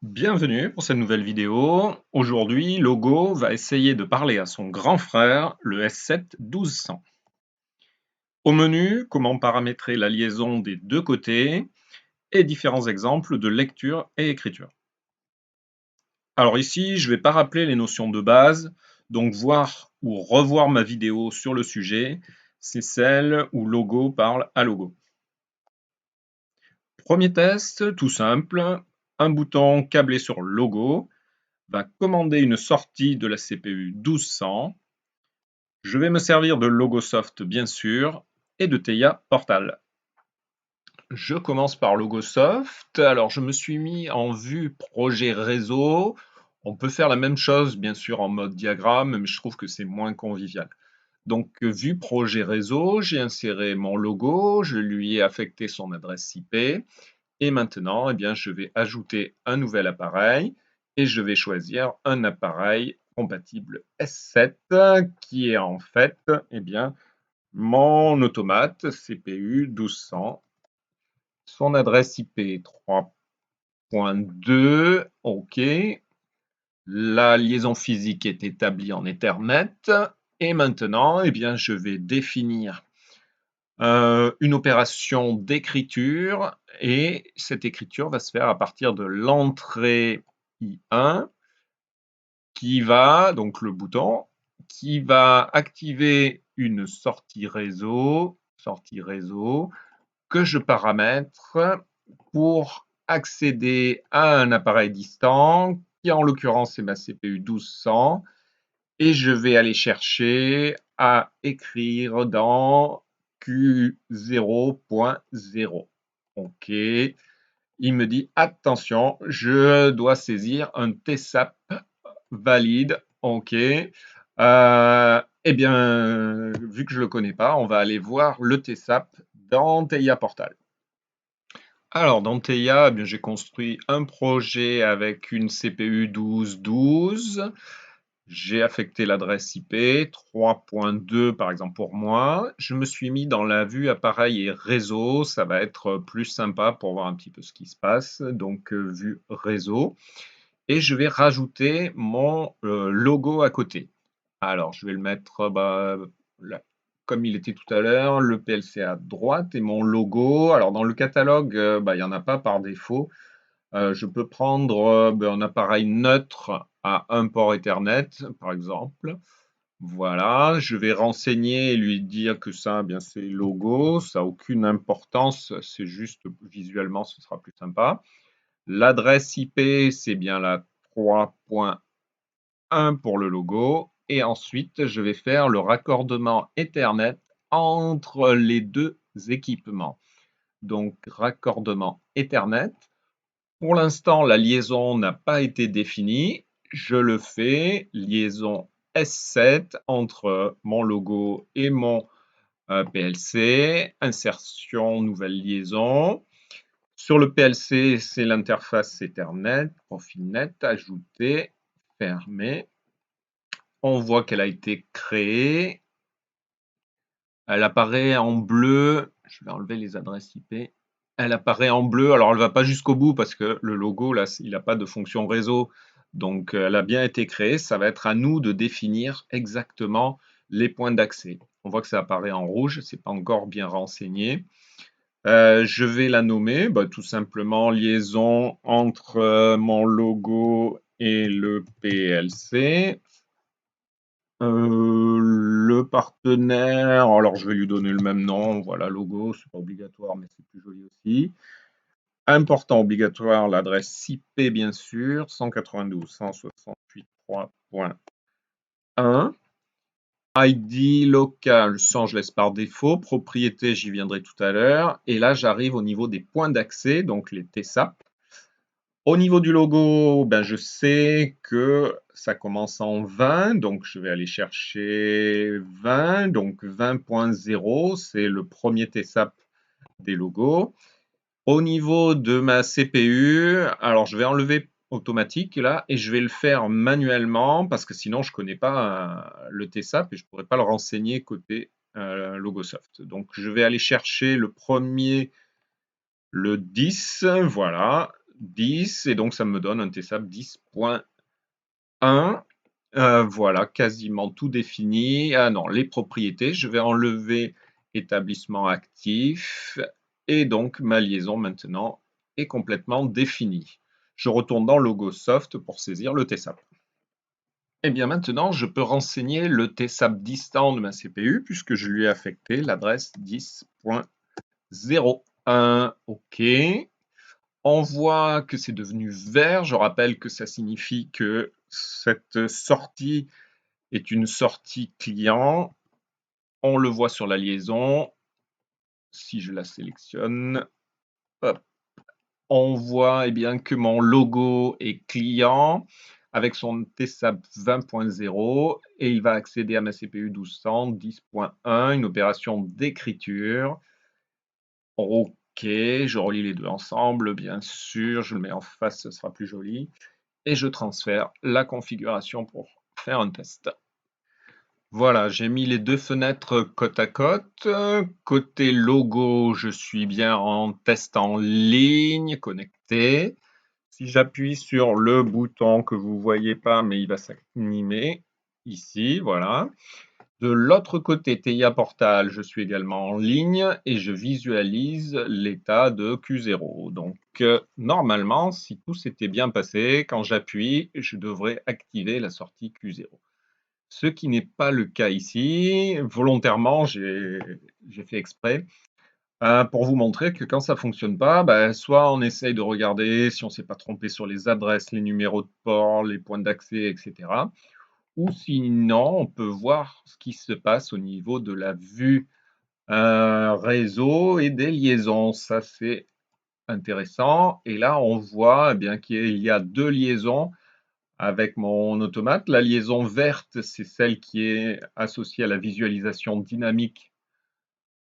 Bienvenue pour cette nouvelle vidéo. Aujourd'hui, Logo va essayer de parler à son grand frère, le S7 1200. Au menu, comment paramétrer la liaison des deux côtés et différents exemples de lecture et écriture. Alors ici, je ne vais pas rappeler les notions de base, donc voir ou revoir ma vidéo sur le sujet, c'est celle où Logo parle à Logo. Premier test, tout simple, un bouton câblé sur Logo va commander une sortie de la CPU 1200. Je vais me servir de Logosoft bien sûr et de TEIA Portal. Je commence par Logosoft. Alors je me suis mis en vue projet réseau. On peut faire la même chose bien sûr en mode diagramme, mais je trouve que c'est moins convivial. Donc vue projet réseau, j'ai inséré mon logo, je lui ai affecté son adresse IP. Et maintenant, eh bien, je vais ajouter un nouvel appareil et je vais choisir un appareil compatible S7 qui est en fait eh bien, mon automate CPU 1200. Son adresse IP 3.2, OK. La liaison physique est établie en Ethernet. Et maintenant, eh bien, je vais définir une opération d'écriture et cette écriture va se faire à partir de l'entrée I1 qui va, donc le bouton, qui va activer une sortie réseau que je paramètre pour accéder à un appareil distant qui en l'occurrence est ma CPU 1200 et je vais aller chercher à écrire dans Q0.0. OK. Il me dit attention, je dois saisir un TSAP valide. OK. Eh bien, vu que je ne le connais pas, on va aller voir le TSAP dans TEIA Portal. Alors, dans TEIA, eh bien, j'ai construit un projet avec une CPU 1212. J'ai affecté l'adresse IP 3.2 par exemple pour moi. Je me suis mis dans la vue appareil et réseau. Ça va être plus sympa pour voir un petit peu ce qui se passe. Donc, vue réseau. Et je vais rajouter mon logo à côté. Alors, je vais le mettre là, comme il était tout à l'heure, le PLC à droite et mon logo. Alors, dans le catalogue, il n'y en a pas par défaut. Je peux prendre un appareil neutre à un port Ethernet, par exemple. Voilà, je vais renseigner et lui dire que ça, eh bien, c'est logo, ça n'a aucune importance, c'est juste visuellement, ce sera plus sympa. L'adresse IP, c'est bien la 3.1 pour le logo. Et ensuite, je vais faire le raccordement Ethernet entre les deux équipements. Donc, raccordement Ethernet. Pour l'instant, la liaison n'a pas été définie. Je le fais, liaison S7 entre mon logo et mon PLC, insertion, nouvelle liaison. Sur le PLC, c'est l'interface Ethernet, profil net, ajouter, fermer. On voit qu'elle a été créée. Elle apparaît en bleu. Je vais enlever les adresses IP. Elle apparaît en bleu. Alors, elle ne va pas jusqu'au bout parce que le logo, là, il n'a pas de fonction réseau. Donc, elle a bien été créée. Ça va être à nous de définir exactement les points d'accès. On voit que ça apparaît en rouge. Ce n'est pas encore bien renseigné. Je vais la nommer tout simplement liaison entre mon logo et le PLC. Le partenaire, alors je vais lui donner le même nom, voilà, logo, c'est pas obligatoire, mais c'est plus joli aussi. Important obligatoire, l'adresse IP bien sûr, 192.168.3.1. ID local, ça je laisse par défaut. Propriété, j'y viendrai tout à l'heure. Et là, j'arrive au niveau des points d'accès, donc les TSAP. Au niveau du logo, je sais que ça commence en 20, donc je vais aller chercher 20, donc 20.0, c'est le premier TSAP des logos. Au niveau de ma CPU, alors je vais enlever automatique là et je vais le faire manuellement parce que sinon je ne connais pas le TSAP et je ne pourrais pas le renseigner côté Logosoft. Donc je vais aller chercher le premier, le 10, voilà. 10 et donc ça me donne un TSAP 10.1. Voilà, quasiment tout défini. Ah non, les propriétés, je vais enlever établissement actif et donc ma liaison maintenant est complètement définie. Je retourne dans Logo Soft pour saisir le TSAP. Et bien maintenant, je peux renseigner le TSAP distant de ma CPU puisque je lui ai affecté l'adresse 10.01. OK. On voit que c'est devenu vert. Je rappelle que ça signifie que cette sortie est une sortie client. On le voit sur la liaison. Si je la sélectionne, hop, on voit bien que mon logo est client avec son TSAP 20.0 et il va accéder à ma CPU 1200 10.1, une opération d'écriture. OK, je relie les deux ensemble, bien sûr, je le mets en face, ce sera plus joli. Et je transfère la configuration pour faire un test. Voilà, j'ai mis les deux fenêtres côte à côte. Côté logo, je suis bien en test en ligne, connecté. Si j'appuie sur le bouton que vous ne voyez pas, mais il va s'animer ici, voilà. De l'autre côté, TIA Portal, je suis également en ligne et je visualise l'état de Q0. Donc, normalement, si tout s'était bien passé, quand j'appuie, je devrais activer la sortie Q0. Ce qui n'est pas le cas ici. Volontairement, j'ai fait exprès pour vous montrer que quand ça ne fonctionne pas, soit on essaye de regarder si on ne s'est pas trompé sur les adresses, les numéros de port, les points d'accès, etc. Ou sinon, on peut voir ce qui se passe au niveau de la vue réseau et des liaisons. Ça, c'est intéressant. Et là, on voit bien qu'il y a deux liaisons avec mon automate. La liaison verte, c'est celle qui est associée à la visualisation dynamique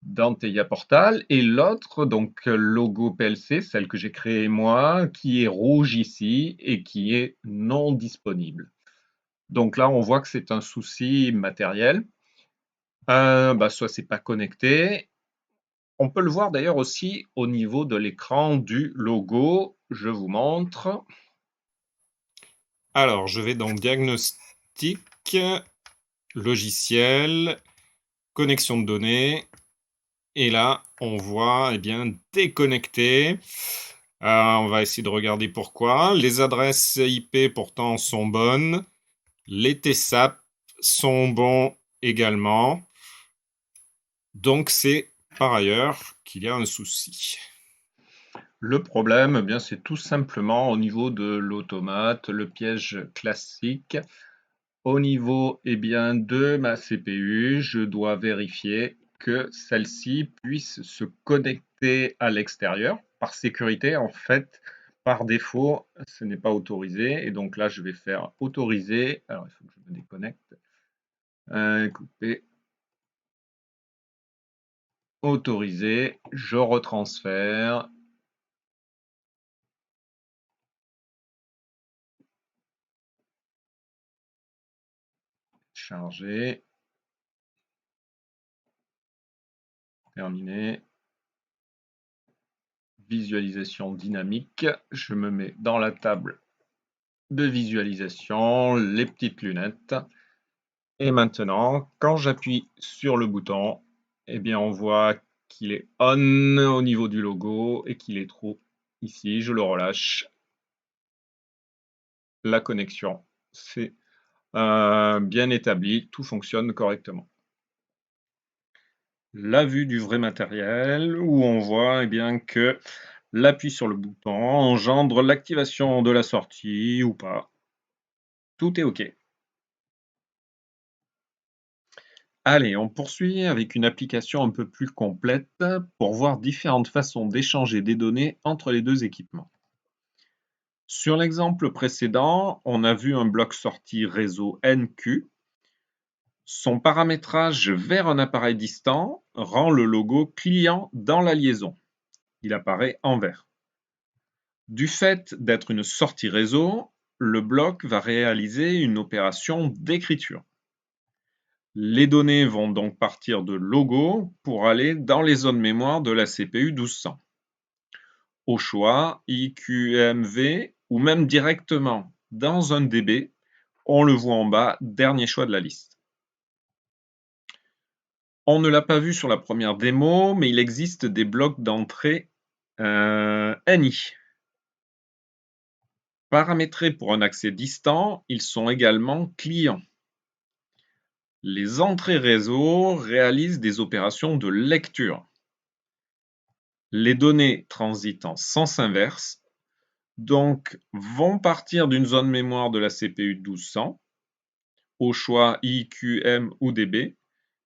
dans TIA Portal. Et l'autre, donc logo PLC, celle que j'ai créée moi, qui est rouge ici et qui est non disponible. Donc là, on voit que c'est un souci matériel. Soit c'est pas connecté. On peut le voir d'ailleurs aussi au niveau de l'écran du logo. Je vous montre. Alors, je vais dans Diagnostic, Logiciel, Connexion de données. Et là, on voit déconnecté. On va essayer de regarder pourquoi. Les adresses IP pourtant sont bonnes. Les TSAP sont bons également. Donc c'est par ailleurs qu'il y a un souci. Le problème, c'est tout simplement au niveau de l'automate, le piège classique. Au niveau de ma CPU, je dois vérifier que celle-ci puisse se connecter à l'extérieur. Par sécurité, en fait, par défaut, ce n'est pas autorisé. Et donc là, je vais faire autoriser. Alors, il faut que je me déconnecte. Couper. Autoriser. Je retransfère. Charger. Terminé. Visualisation dynamique. Je me mets dans la table de visualisation, les petites lunettes. Et maintenant, quand j'appuie sur le bouton, on voit qu'il est on au niveau du logo et qu'il est true ici. Je le relâche. La connexion, c'est bien établi. Tout fonctionne correctement. La vue du vrai matériel où on voit que l'appui sur le bouton engendre l'activation de la sortie ou pas. Tout est OK. Allez, on poursuit avec une application un peu plus complète pour voir différentes façons d'échanger des données entre les deux équipements. Sur l'exemple précédent, on a vu un bloc sortie réseau NQ. Son paramétrage vers un appareil distant rend le logo client dans la liaison. Il apparaît en vert. Du fait d'être une sortie réseau, le bloc va réaliser une opération d'écriture. Les données vont donc partir de logo pour aller dans les zones mémoire de la CPU 1200. Au choix, IQMV ou même directement dans un DB, on le voit en bas, dernier choix de la liste. On ne l'a pas vu sur la première démo, mais il existe des blocs d'entrée NI. Paramétrés pour un accès distant, ils sont également clients. Les entrées réseau réalisent des opérations de lecture. Les données transitent en sens inverse, donc vont partir d'une zone mémoire de la CPU 1200, au choix I, Q, M ou DB,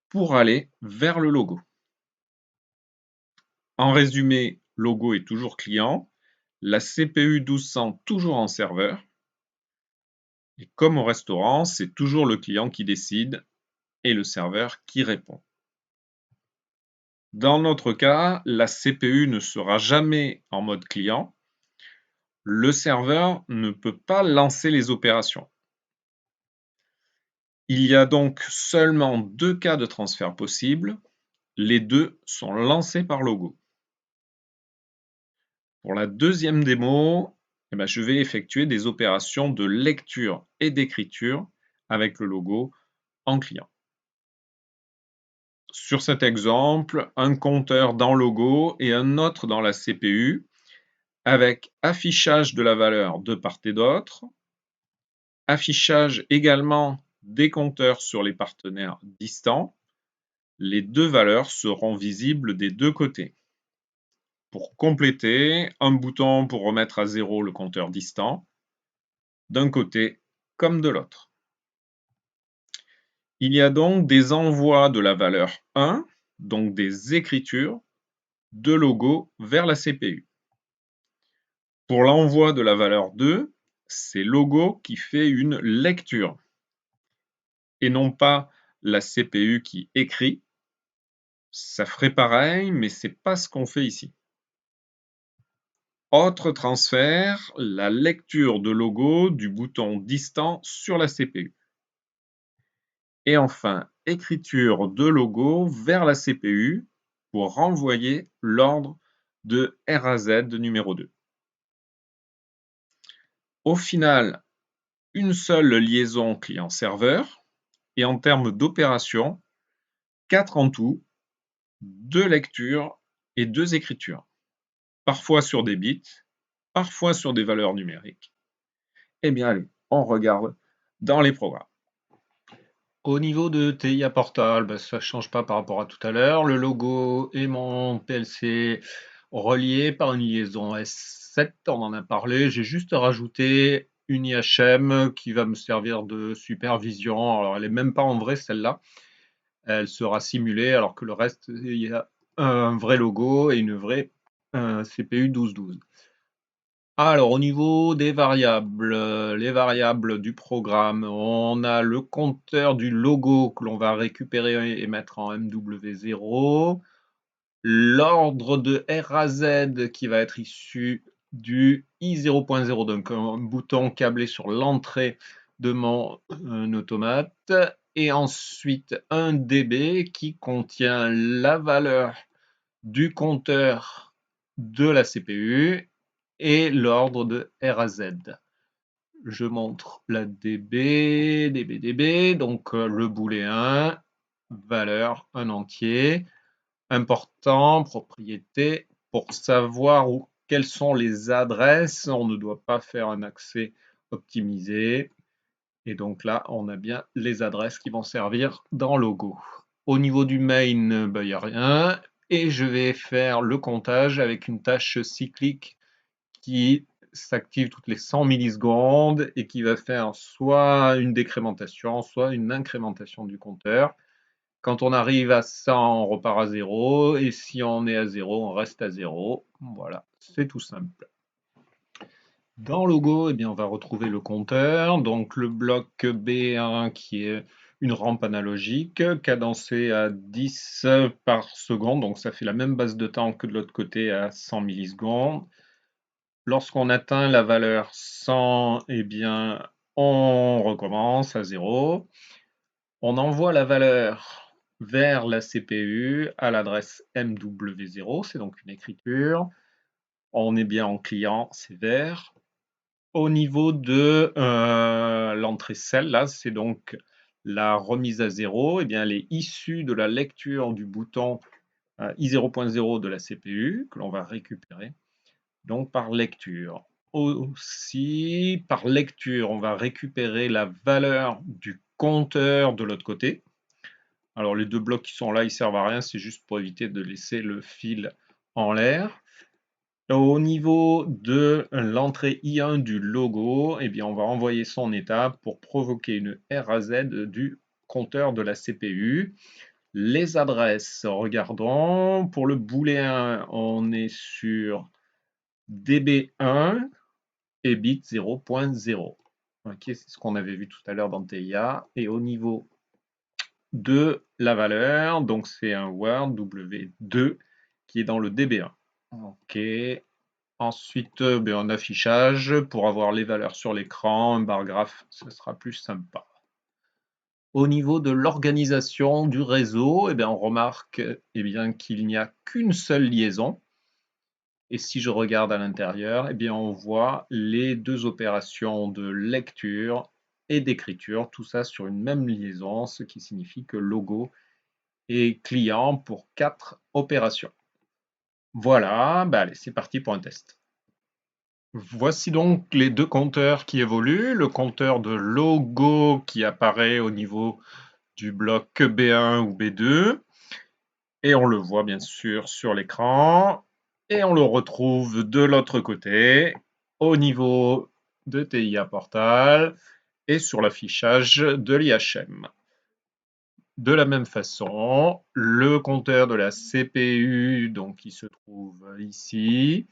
pour aller vers le logo. En résumé, logo est toujours client, la CPU 1200 toujours en serveur, et comme au restaurant, c'est toujours le client qui décide et le serveur qui répond. Dans notre cas, la CPU ne sera jamais en mode client. Le serveur ne peut pas lancer les opérations. Il y a donc seulement 2 cas de transfert possibles. Les deux sont lancés par logo. Pour la deuxième démo, je vais effectuer des opérations de lecture et d'écriture avec le logo en client. Sur cet exemple, un compteur dans logo et un autre dans la CPU, avec affichage de la valeur de part et d'autre, affichage également des compteurs sur les partenaires distants. Les deux valeurs seront visibles des deux côtés. Pour compléter, un bouton pour remettre à 0 le compteur distant, d'un côté comme de l'autre. Il y a donc des envois de la valeur 1, donc des écritures, de logo vers la CPU. Pour l'envoi de la valeur 2, c'est logo qui fait une lecture et non pas la CPU qui écrit. Ça ferait pareil, mais c'est pas ce qu'on fait ici. Autre transfert, la lecture de logo du bouton distant sur la CPU. Et enfin, écriture de logo vers la CPU pour renvoyer l'ordre de R à Z numéro 2. Au final, une seule liaison client-serveur et en termes d'opération, 4 en tout, 2 lectures et 2 écritures. Parfois sur des bits, parfois sur des valeurs numériques. Eh bien allez, on regarde dans les programmes. Au niveau de TIA Portal, ça ne change pas par rapport à tout à l'heure. Le logo et mon PLC reliés par une liaison S7, on en a parlé. J'ai juste rajouté une IHM qui va me servir de supervision. Alors elle n'est même pas en vrai celle-là. Elle sera simulée alors que le reste, il y a un vrai logo et une vraie CPU 1212. Alors, au niveau des variables, les variables du programme, on a le compteur du logo que l'on va récupérer et mettre en MW0, l'ordre de R à Z qui va être issu du I0.0, donc un bouton câblé sur l'entrée de mon automate, et ensuite un DB qui contient la valeur du compteur de la CPU et l'ordre de R à Z. Je montre la DB, donc le booléen, valeur, un entier, important, propriété, pour savoir quelles sont les adresses, on ne doit pas faire un accès optimisé. Et donc là, on a bien les adresses qui vont servir dans Logo. Au niveau du main, il n'y a rien. Et je vais faire le comptage avec une tâche cyclique qui s'active toutes les 100 millisecondes et qui va faire soit une décrémentation, soit une incrémentation du compteur. Quand on arrive à 100, on repart à 0. Et si on est à 0, on reste à 0. Voilà, c'est tout simple. Dans Logo, on va retrouver le compteur, donc le bloc B1 qui est une rampe analogique, cadencée à 10 par seconde, donc ça fait la même base de temps que de l'autre côté à 100 millisecondes. Lorsqu'on atteint la valeur 100, on recommence à 0. On envoie la valeur vers la CPU à l'adresse MW0, c'est donc une écriture. On est bien en client, c'est vert. Au niveau de l'entrée cell, là, c'est donc la remise à zéro. Eh bien, elle est issue de la lecture du bouton i0.0 de la CPU que l'on va récupérer. Donc, par lecture. Aussi, par lecture, on va récupérer la valeur du compteur de l'autre côté. Alors, les deux blocs qui sont là, ils servent à rien, c'est juste pour éviter de laisser le fil en l'air. Au niveau de l'entrée I1 du logo, eh bien, on va envoyer son état pour provoquer une RAZ du compteur de la CPU. Les adresses, regardons. Pour le booléen, on est sur DB1 et bit 0.0. Ok, c'est ce qu'on avait vu tout à l'heure dans TIA. Et au niveau de la valeur, donc c'est un word W2 qui est dans le DB1. Ok. Ensuite, en affichage, pour avoir les valeurs sur l'écran, un bar graphe, ce sera plus sympa. Au niveau de l'organisation du réseau, on remarque qu'il n'y a qu'une seule liaison. Et si je regarde à l'intérieur, on voit les deux opérations de lecture et d'écriture, tout ça sur une même liaison, ce qui signifie que logo est client pour 4 opérations. Voilà, allez, c'est parti pour un test. Voici donc les deux compteurs qui évoluent. Le compteur de logo qui apparaît au niveau du bloc B1 ou B2. Et on le voit bien sûr sur l'écran. Et on le retrouve de l'autre côté, au niveau de TIA Portal et sur l'affichage de l'IHM. De la même façon, le compteur de la CPU, donc qui se trouve ici,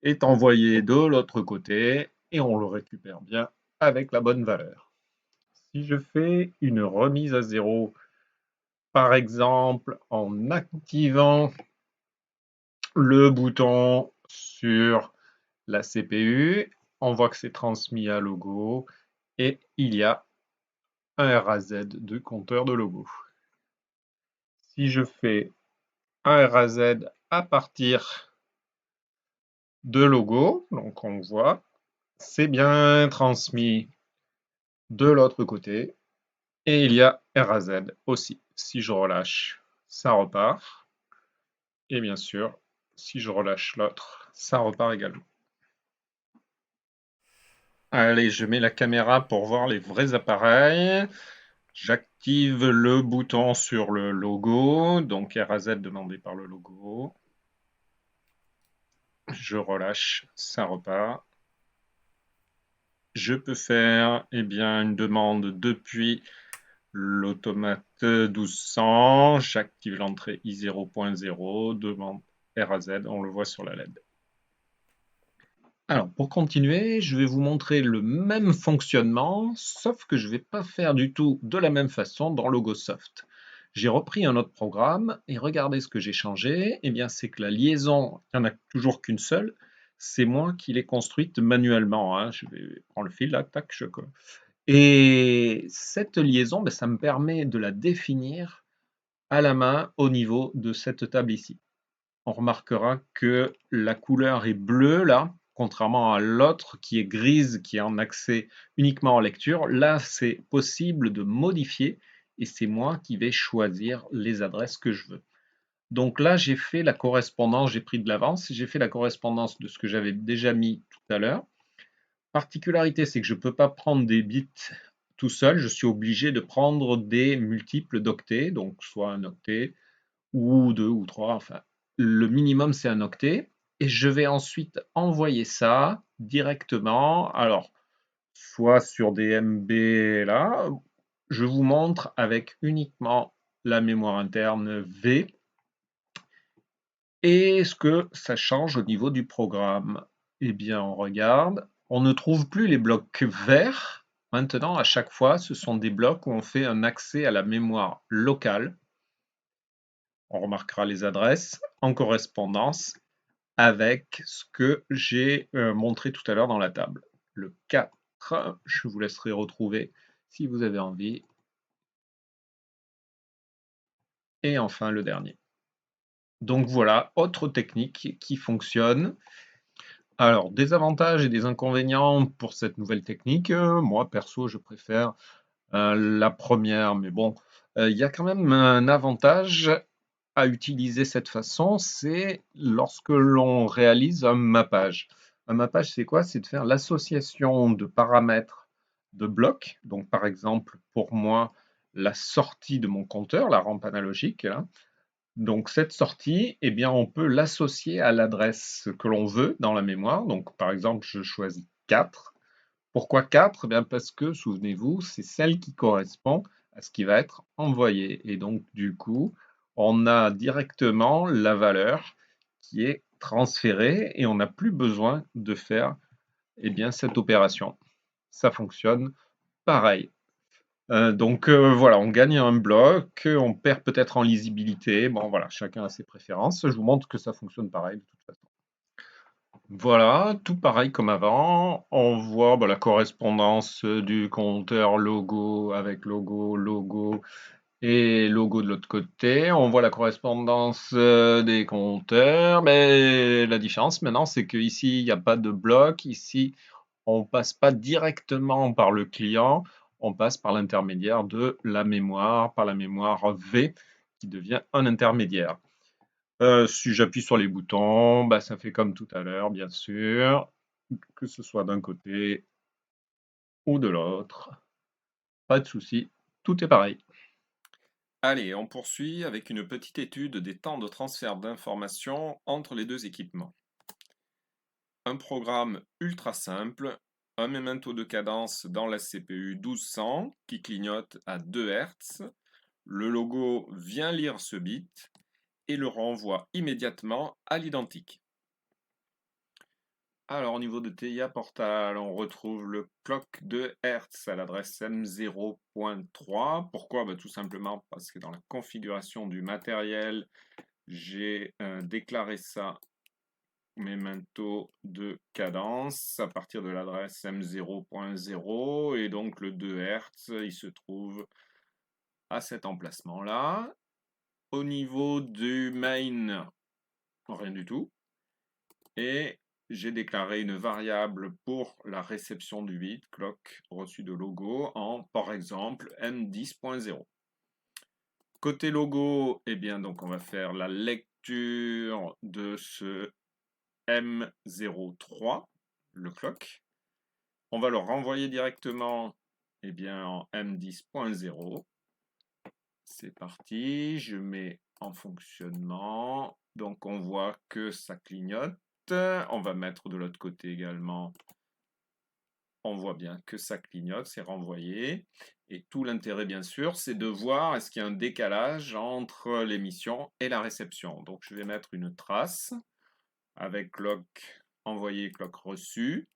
est envoyé de l'autre côté et on le récupère bien avec la bonne valeur. Si je fais une remise à zéro, par exemple en activant le bouton sur la CPU, on voit que c'est transmis à logo et il y a un RAZ de compteur de logo. Si je fais un RAZ à partir de logo, donc on voit, c'est bien transmis de l'autre côté et il y a RAZ aussi. Si je relâche, ça repart. Et bien sûr, si je relâche l'autre, ça repart également. Allez, je mets la caméra pour voir les vrais appareils. J'active le bouton sur le logo, donc RAZ demandé par le logo. Je relâche, ça repart. Je peux faire une demande depuis l'automate 1200. J'active l'entrée i0.0, demande RAZ, on le voit sur la LED. Alors, pour continuer, je vais vous montrer le même fonctionnement, sauf que je ne vais pas faire du tout de la même façon dans Logosoft. J'ai repris un autre programme et regardez ce que j'ai changé. C'est que la liaison, il n'y en a toujours qu'une seule. C'est moi qui l'ai construite manuellement, hein. Je vais prendre le fil là, tac, je colle. Et cette liaison, ça me permet de la définir à la main au niveau de cette table ici. On remarquera que la couleur est bleue là, contrairement à l'autre qui est grise, qui est en accès uniquement en lecture. Là, c'est possible de modifier et c'est moi qui vais choisir les adresses que je veux. Donc là, j'ai fait la correspondance, j'ai pris de l'avance, j'ai fait la correspondance de ce que j'avais déjà mis tout à l'heure. Particularité, c'est que je ne peux pas prendre des bits tout seul, je suis obligé de prendre des multiples d'octets, donc soit un octet, ou deux ou trois, enfin, le minimum c'est un octet. Et je vais ensuite envoyer ça directement, alors, soit sur des MB là, je vous montre avec uniquement la mémoire interne V, et ce que ça change au niveau du programme. On regarde, on ne trouve plus les blocs verts. Maintenant, à chaque fois, ce sont des blocs où on fait un accès à la mémoire locale. On remarquera les adresses en correspondance avec ce que j'ai montré tout à l'heure dans la table. Le 4, je vous laisserai retrouver si vous avez envie. Et enfin le dernier. Donc voilà, autre technique qui fonctionne. Alors, des avantages et des inconvénients pour cette nouvelle technique. Moi, perso, je préfère la première, mais bon, il y a quand même un avantage à utiliser cette façon, c'est lorsque l'on réalise un mappage. Un mappage, c'est quoi? C'est de faire l'association de paramètres de blocs. Donc, par exemple, pour moi, la sortie de mon compteur, la rampe analogique, là. Donc, cette sortie, eh bien, on peut l'associer à l'adresse que l'on veut dans la mémoire. Donc, par exemple, je choisis 4. Pourquoi 4? Eh bien, parce que, souvenez-vous, c'est celle qui correspond à ce qui va être envoyé. Et donc, du coup, on a directement la valeur qui est transférée et on n'a plus besoin de faire eh bien, cette opération. Ça fonctionne pareil. Voilà, on gagne un bloc, on perd peut-être en lisibilité. Bon, voilà, chacun a ses préférences. Je vous montre que ça fonctionne pareil de toute façon. Voilà, tout pareil comme avant. On voit la correspondance du compteur logo avec logo, logo et logo de l'autre côté. On voit la correspondance des compteurs. Mais la différence maintenant, c'est qu'ici, il n'y a pas de bloc. Ici, on passe pas directement par le client. On passe par l'intermédiaire de la mémoire, par la mémoire V qui devient un intermédiaire. Si j'appuie sur les boutons, ça fait comme tout à l'heure, bien sûr, que ce soit d'un côté ou de l'autre. Pas de souci, tout est pareil. Allez, on poursuit avec une petite étude des temps de transfert d'informations entre les deux équipements. Un programme ultra simple, un memento de cadence dans la CPU 1200 qui clignote à 2 Hz. Le logo vient lire ce bit et le renvoie immédiatement à l'identique. Alors, au niveau de TIA Portal, on retrouve le clock de Hertz à l'adresse M0.3. Pourquoi? Tout simplement parce que dans la configuration du matériel, j'ai déclaré ça, memento de cadence, à partir de l'adresse M0.0. Et donc, le 2 Hertz, il se trouve à cet emplacement-là. Au niveau du main, rien du tout. Et j'ai déclaré une variable pour la réception du bit clock reçu de logo en, par exemple, M10.0. Côté logo, eh bien, donc on va faire la lecture de ce M03, le clock. On va le renvoyer directement eh bien, en M10.0. C'est parti, je mets en fonctionnement. Donc on voit que ça clignote. On va mettre de l'autre côté également. On voit bien que ça clignote, c'est renvoyé. Et tout l'intérêt, bien sûr, c'est de voir est-ce qu'il y a un décalage entre l'émission et la réception. Donc je vais mettre une trace avec clock envoyé, clock reçu.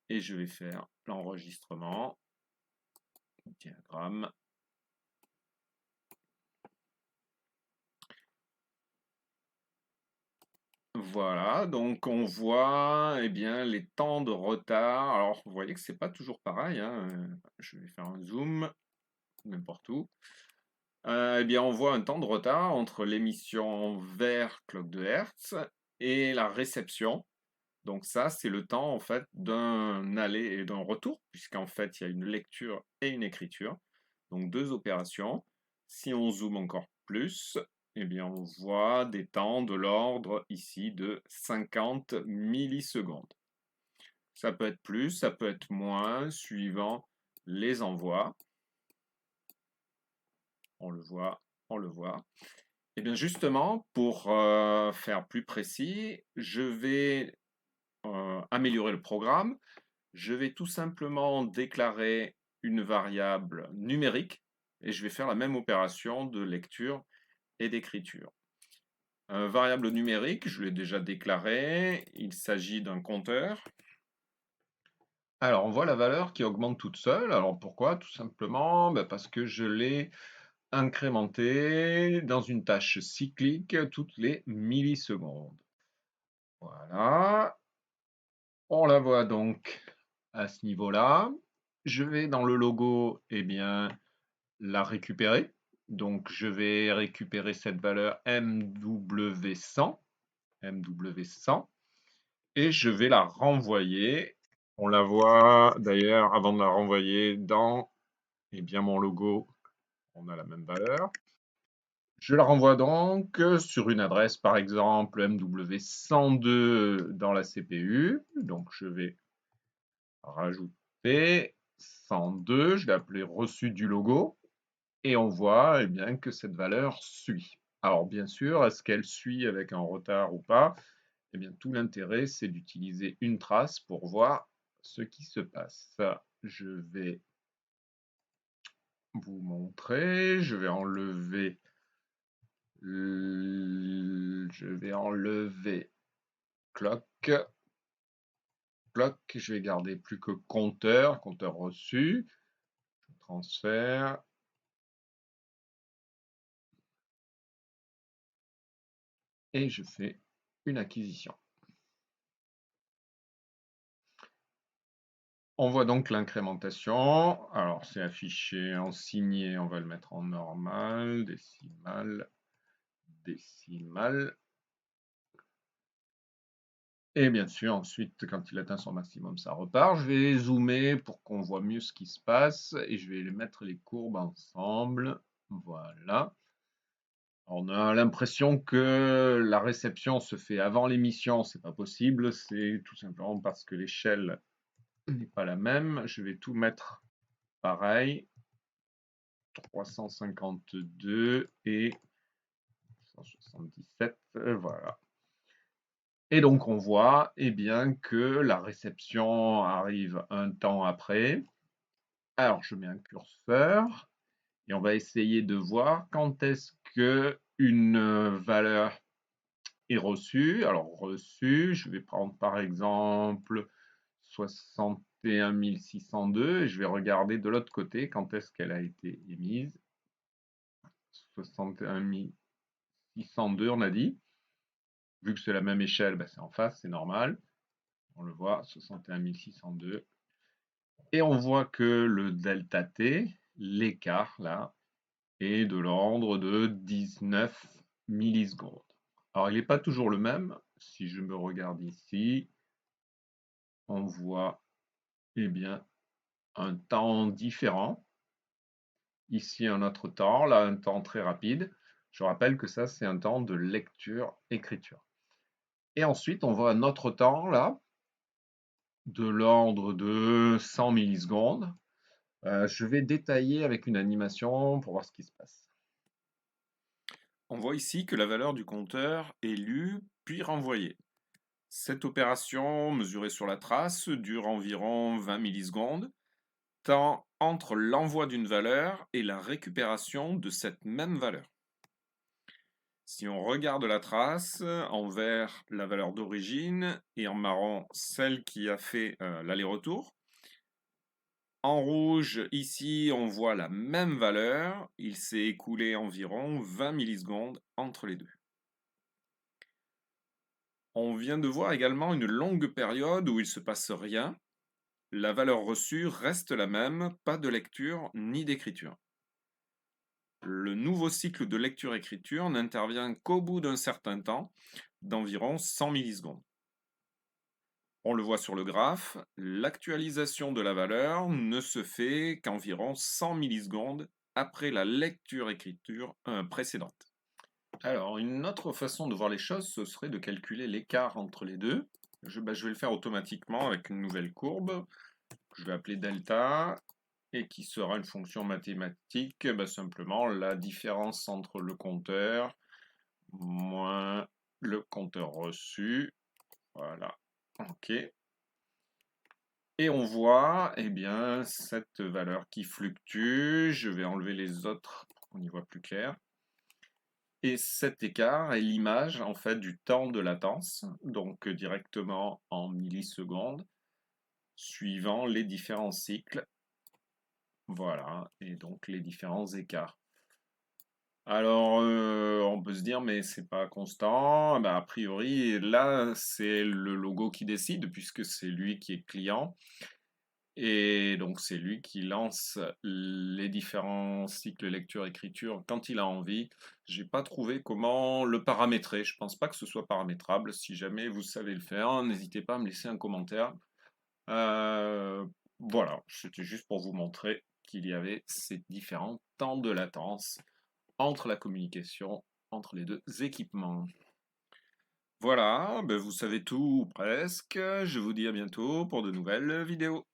Et je vais faire l'enregistrement. Diagramme. Voilà, donc on voit eh bien, les temps de retard. Alors, vous voyez que c'est pas toujours pareil, hein. Je vais faire un zoom n'importe où. Eh bien, on voit un temps de retard entre l'émission vers clock de Hertz et la réception. Donc ça, c'est le temps en fait d'un aller et d'un retour, puisqu'en fait, il y a une lecture et une écriture. Donc deux opérations. Si on zoome encore plus, eh bien, on voit des temps de l'ordre ici de 50 millisecondes. Ça peut être plus, ça peut être moins, suivant les envois. On le voit, on le voit. Et bien justement, pour faire plus précis, je vais améliorer le programme. Je vais tout simplement déclarer une variable numérique et je vais faire la même opération de lecture et d'écriture. Variable numérique, je l'ai déjà déclaré, il s'agit d'un compteur. Alors, on voit la valeur qui augmente toute seule. Alors, pourquoi? Tout simplement parce que je l'ai incrémenté dans une tâche cyclique toutes les millisecondes. Voilà. On la voit donc à ce niveau-là. Je vais dans le logo, eh bien, la récupérer. Donc, je vais récupérer cette valeur MW100, MW100, et je vais la renvoyer. On la voit d'ailleurs avant de la renvoyer dans mon logo, on a la même valeur. Je la renvoie donc sur une adresse, par exemple MW102 dans la CPU. Donc, je vais rajouter 102, je l'ai appelé reçu du logo, et on voit que cette valeur suit. Alors bien sûr, est-ce qu'elle suit avec un retard ou pas? Tout l'intérêt, c'est d'utiliser une trace pour voir ce qui se passe. Je vais vous montrer, je vais enlever clock, je vais garder plus que compteur reçu, transfert, et je fais une acquisition. On voit donc l'incrémentation. Alors, c'est affiché en signé, on va le mettre en normal, décimal, décimal. Et bien sûr, ensuite, quand il atteint son maximum, ça repart. Je vais zoomer pour qu'on voit mieux ce qui se passe et je vais mettre les courbes ensemble. Voilà. On a l'impression que la réception se fait avant l'émission. C'est pas possible. C'est tout simplement parce que l'échelle n'est pas la même. Je vais tout mettre pareil. 352 et 177. Voilà. Et donc, on voit que la réception arrive un temps après. Alors, je mets un curseur et on va essayer de voir quand est-ce qu'une valeur est reçue. Alors, reçue, je vais prendre par exemple 61 602 et je vais regarder de l'autre côté quand est-ce qu'elle a été émise. 61 602, on a dit. Vu que c'est la même échelle, c'est en face, c'est normal. On le voit, 61 602. Et on voit que le delta T, l'écart là, est de l'ordre de 19 millisecondes. Alors, il n'est pas toujours le même. Si je me regarde ici, on voit un temps différent. Ici, un autre temps, là, un temps très rapide. Je rappelle que ça, c'est un temps de lecture-écriture. Et ensuite, on voit un autre temps, là, de l'ordre de 100 millisecondes. Je vais détailler avec une animation pour voir ce qui se passe. On voit ici que la valeur du compteur est lue puis renvoyée. Cette opération, mesurée sur la trace, dure environ 20 millisecondes, temps entre l'envoi d'une valeur et la récupération de cette même valeur. Si on regarde la trace, en vert la valeur d'origine et en marron celle qui a fait l'aller-retour. En rouge, ici, on voit la même valeur. Il s'est écoulé environ 20 millisecondes entre les deux. On vient de voir également une longue période où il ne se passe rien. La valeur reçue reste la même, pas de lecture ni d'écriture. Le nouveau cycle de lecture-écriture n'intervient qu'au bout d'un certain temps, d'environ 100 millisecondes. On le voit sur le graphe, l'actualisation de la valeur ne se fait qu'environ 100 millisecondes après la lecture-écriture précédente. Alors, une autre façon de voir les choses, ce serait de calculer l'écart entre les deux. Je vais le faire automatiquement avec une nouvelle courbe que je vais appeler delta et qui sera une fonction mathématique, simplement la différence entre le compteur moins le compteur reçu. Voilà, ok. Et on voit cette valeur qui fluctue. Je vais enlever les autres pour qu'on y voit plus clair. Et cet écart est l'image en fait du temps de latence, donc directement en millisecondes, suivant les différents cycles. Voilà, et donc les différents écarts. Alors, on peut se dire, mais c'est pas constant. A priori, là, c'est le logo qui décide, puisque c'est lui qui est client. Et donc c'est lui qui lance les différents cycles lecture-écriture quand il a envie. J'ai pas trouvé comment le paramétrer. Je pense pas que ce soit paramétrable. Si jamais vous savez le faire, n'hésitez pas à me laisser un commentaire. Euh, voilà, c'était juste pour vous montrer qu'il y avait ces différents temps de latence entre la communication entre les deux équipements. Voilà, ben vous savez tout ou presque. Je vous dis à bientôt pour de nouvelles vidéos.